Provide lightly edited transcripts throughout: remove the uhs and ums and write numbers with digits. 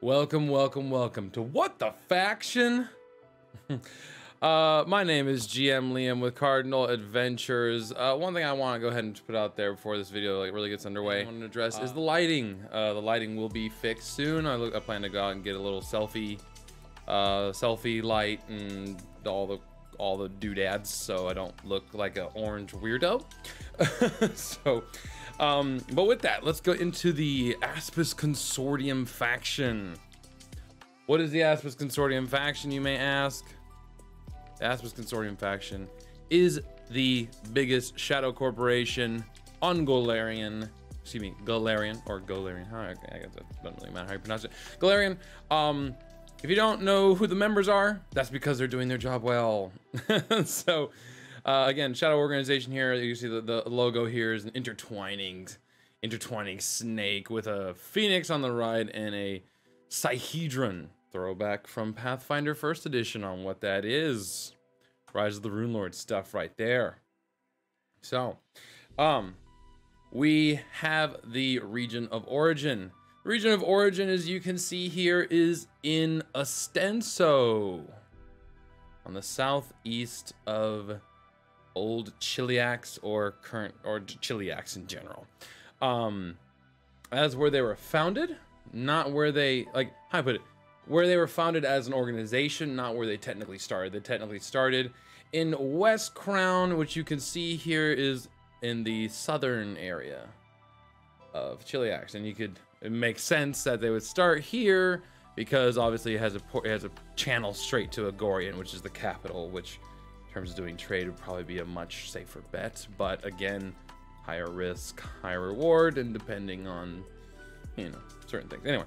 Welcome, welcome, welcome to What the Faction? My name is GM Liam with Cardinal Adventures. One thing I want to go ahead and put out there before this video really gets underway, I want to address is the lighting. The lighting will be fixed soon. I plan to go out and get a little selfie light and all the doodads, so I don't look like an orange weirdo. But with that, let's go into the Aspis Consortium faction. What is the Aspis Consortium faction, you may ask? The Aspis Consortium faction is the biggest shadow corporation on Golarion. Excuse me, Golarion or Golarion. I guess it doesn't really matter how you pronounce it. Golarion. If you don't know who the members are, that's because they're doing their job well. So, again, shadow organization here. You see the logo here is an intertwining snake with a phoenix on the right and a Sihedron, throwback from Pathfinder 1st edition on what that is. Rise of the Runelord stuff right there. So, we have the region of origin. The region of origin, as you can see here, is in Ostenso, on the southeast of Old Chiliax, or Chiliax in general. That's where they were founded, not where they, how I put it, where they were founded as an organization, not where they technically started. They technically started in West Crown, which you can see here is in the southern area of Chiliax, and it makes sense that they would start here because obviously it has a channel straight to Agorian, which is the capital, which in terms of doing trade would probably be a much safer bet. But again, higher risk, higher reward, and depending on, certain things. Anyway,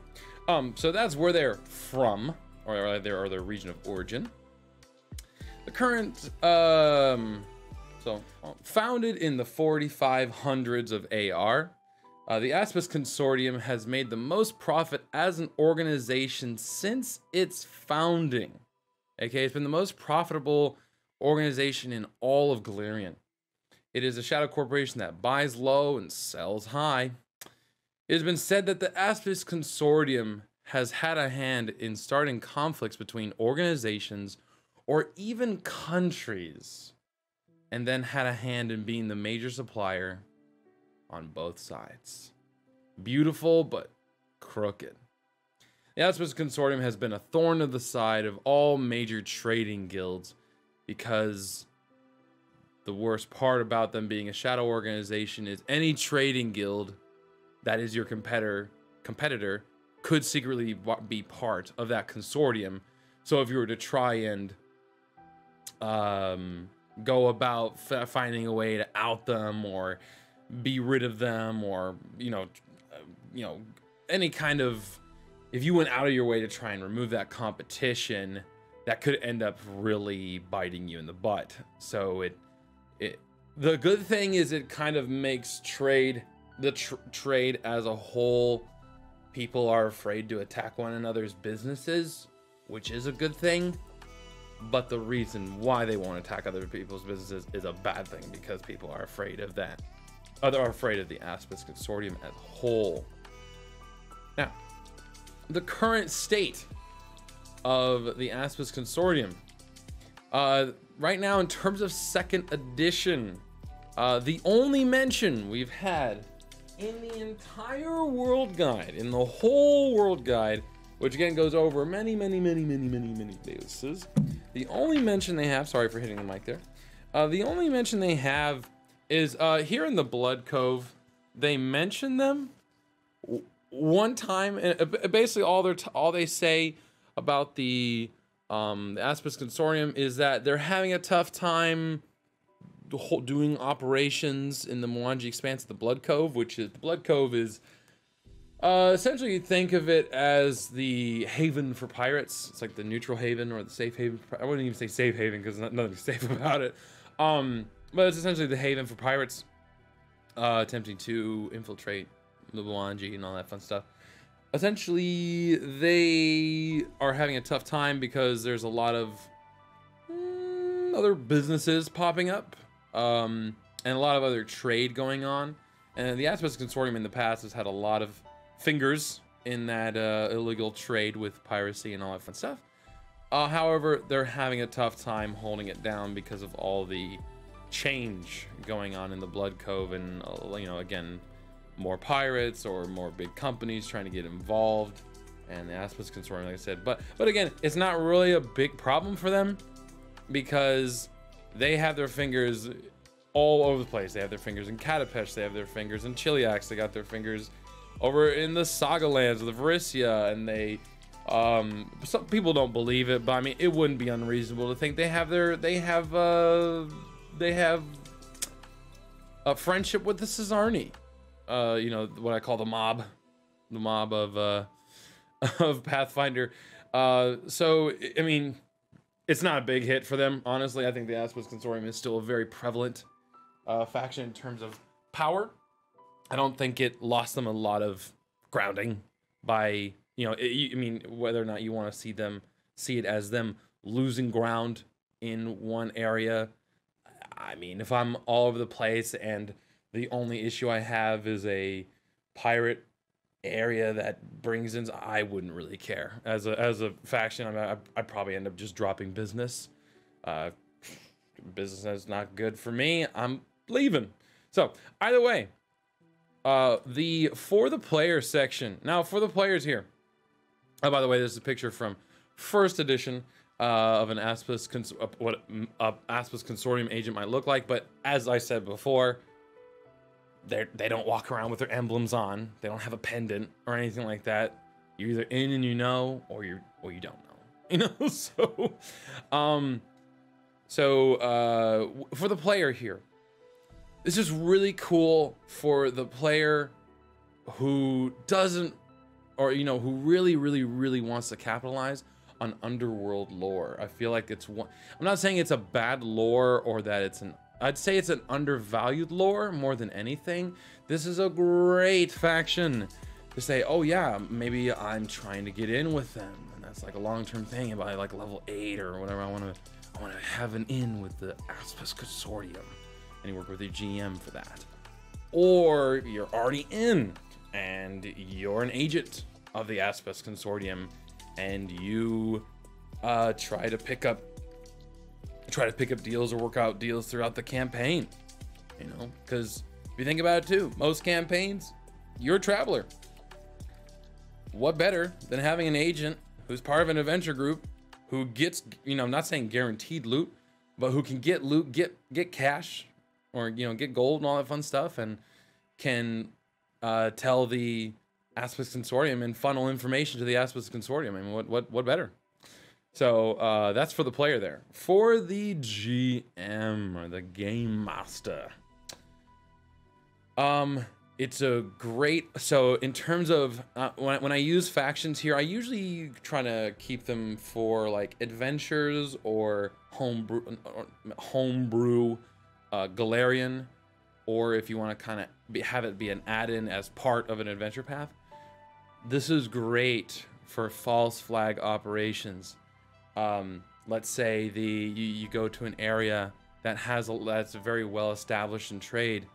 so that's where they're from, or their region of origin. The current, founded in the 4500s of AR, the Aspis Consortium has made the most profit as an organization since its founding. Okay, it's been the most profitable organization in all of Golarion. It is a shadow corporation that buys low and sells high. It has been said that the Aspis Consortium has had a hand in starting conflicts between organizations or even countries, and then had a hand in being the major supplier on both sides. Beautiful, but crooked. The Aspis Consortium has been a thorn of the side of all major trading guilds because the worst part about them being a shadow organization is any trading guild that is your competitor could secretly be part of that consortium. So if you were to try and go about finding a way to out them or be rid of them, or any kind of, if you went out of your way to try and remove that competition, that could end up really biting you in the butt. So the good thing is it kind of makes trade as a whole, people are afraid to attack one another's businesses, which is a good thing. But the reason why they won't attack other people's businesses is a bad thing, because people are afraid of that. They're afraid of the Aspis Consortium as a whole. Now, the current state of the Aspis Consortium. Right now, in terms of 2nd edition, the only mention we've had in the entire world guide, in the whole world guide, which again goes over many bases. The only mention they have, sorry for hitting the mic there. The only mention they have is here in the Blood Cove. They mention them one time, and basically all they say about the Aspis Consortium is that they're having a tough time doing operations in the Mwanji Expanse of the Blood Cove, which is, the Blood Cove is essentially, you think of it as the haven for pirates. It's like the neutral haven or the safe haven. I wouldn't even say safe haven because nothing's safe about it. But it's essentially the haven for pirates attempting to infiltrate the Mwanji and all that fun stuff. Essentially, they are having a tough time because there's a lot of other businesses popping up and a lot of other trade going on. And the Aspis Consortium in the past has had a lot of fingers in that illegal trade with piracy and all that fun stuff. However, they're having a tough time holding it down because of all the change going on in the Blood Cove, and you know, again, more pirates or more big companies trying to get involved, and the Aspis Consortium, like I said. But again, it's not really a big problem for them because they have their fingers all over the place. They have their fingers in Katapesh, they have their fingers in Chiliax, they got their fingers over in the Saga lands of the Varissia, and they some people don't believe it, but I mean, it wouldn't be unreasonable to think they have a friendship with the Caesarni, you know, what I call the mob of Pathfinder. So I mean, it's not a big hit for them, honestly. I think the Aspis Consortium is still a very prevalent faction in terms of power. I don't think it lost them a lot of grounding by, you know, I mean, whether or not you want to see it as them losing ground in one area. I mean, if I'm all over the place and the only issue I have is a pirate area that brings in, I wouldn't really care. As a faction, I'd probably end up just dropping business. Business is not good for me. I'm leaving. So either way, the for the player section. Now for the players here. Oh, by the way, this is a picture from first edition of an Aspis what Aspis Consortium agent might look like. But as I said before, they don't walk around with their emblems on. They don't have a pendant or anything like that. You're either in and you know, or you don't know. You know, so for the player here, this is really cool for the player who doesn't, or you know, who really wants to capitalize on underworld lore. I feel like it's one. I'm not saying it's a bad lore or that it's an. I'd say it's an undervalued lore more than anything. This is a great faction to say, oh yeah, maybe I'm trying to get in with them, and that's like a long-term thing. By like level 8 or whatever, I want to have an in with the Aspis Consortium, and you work with your GM for that. Or you're already in, and you're an agent of the Aspis Consortium, and you try to pick up deals or work out deals throughout the campaign. You know, because if you think about it too, most campaigns, you're a traveler. What better than having an agent who's part of an adventure group who gets, you know, I'm not saying guaranteed loot, but who can get loot, get cash, or you know, get gold and all that fun stuff, and can tell the Aspis Consortium and funnel information to the Aspis Consortium. I mean, what better? So that's for the player there. For the GM or the game master, it's a great. So in terms of when I use factions here, I usually try to keep them for like adventures or homebrew Galarian, or if you want to kind of have it be an add-in as part of an adventure path. This is great for false flag operations. Let's say you go to an area that that's very well established in trade,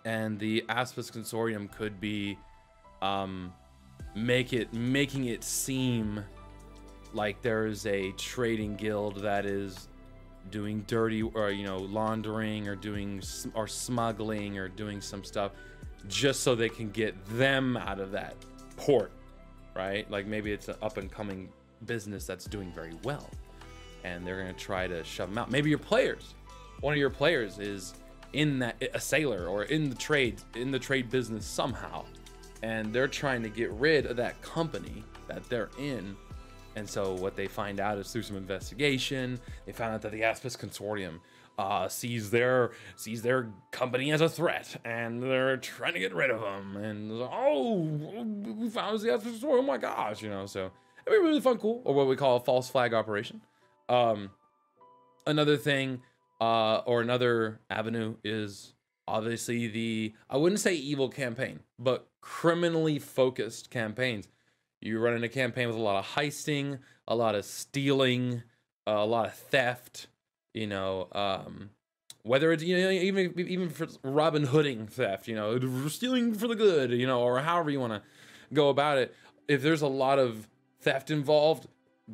and the Aspis Consortium could be making it seem like there's a trading guild that is doing dirty, or you know, laundering or smuggling or doing some stuff just so they can get them out of that port, right? Like maybe it's an up and coming business that's doing very well, and they're going to try to shove them out. Maybe one of your players is a sailor or in the trade business somehow, and they're trying to get rid of that company that they're in. And so what they find out is through some investigation, they found out that the Aspis Consortium sees their company as a threat, and they're trying to get rid of them. And oh, we found the Aspis Consortium, oh my gosh, you know. So it'd be really fun, cool, or what we call a false flag operation. Another thing, or another avenue is obviously I wouldn't say evil campaign, but criminally focused campaigns. You run in a campaign with a lot of heisting, a lot of stealing, a lot of theft, you know, whether it's, you know, even for Robin Hooding theft, you know, stealing for the good, you know, or however you want to go about it. If there's a lot of theft involved,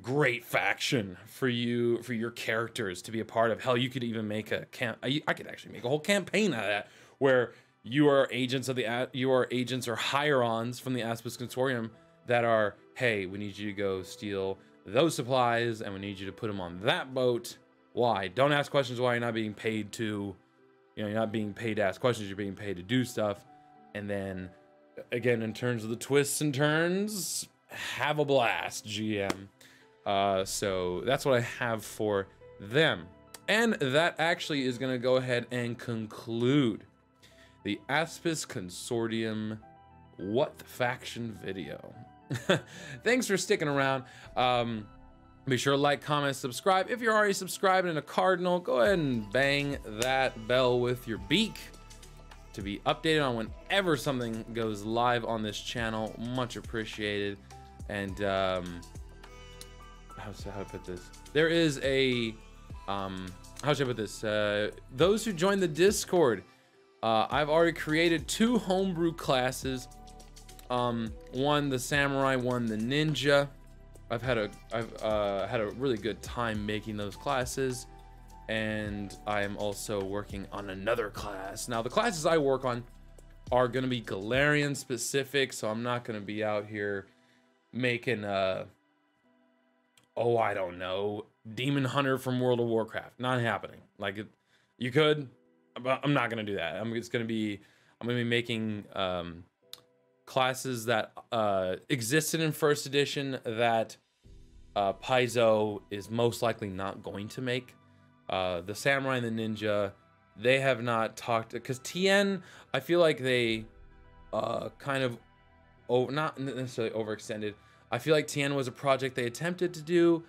great faction for your characters to be a part of. Hell, you could even make I could actually make a whole campaign out of that, where you are agents or hire-ons from the Aspis Consortium that are, hey, we need you to go steal those supplies and we need you to put them on that boat. Why? Don't ask questions why. You're not being paid to, you're not being paid to ask questions, you're being paid to do stuff. And then again, in terms of the twists and turns, have a blast, GM. So that's what I have for them. And that actually is going to go ahead and conclude the Aspis Consortium What the Faction video. Thanks for sticking around. Be sure to like, comment, subscribe. If you're already subscribed and a cardinal, go ahead and bang that bell with your beak to be updated on whenever something goes live on this channel. Much appreciated. And how to put this? There is a how should I put this? Those who join the Discord, I've already created 2 homebrew classes. One the samurai, one the ninja. I've had a really good time making those classes, and I am also working on another class. Now the classes I work on are going to be Galarian specific, so I'm not going to be out here making oh, I don't know, Demon Hunter from World of Warcraft. Not happening. Like, you could, but I'm not going to do that. I'm going to be making classes that existed in first edition that Paizo is most likely not going to make. The samurai and the ninja, they have not talked, because TN, I feel like they kind of not necessarily overextended. I feel like TN was a project they attempted to do,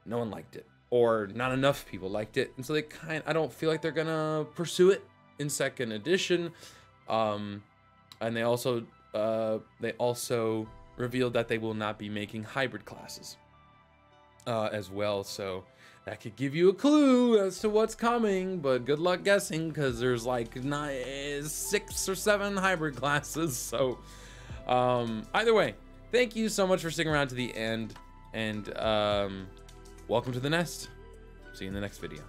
no one liked it, or not enough people liked it, and so I don't feel like they're gonna pursue it in second edition. And they also revealed that they will not be making hybrid classes as well, so that could give you a clue as to what's coming, but good luck guessing, because there's like 6 or 7 hybrid classes. So either way, thank you so much for sticking around to the end, and welcome to the nest. See you in the next video.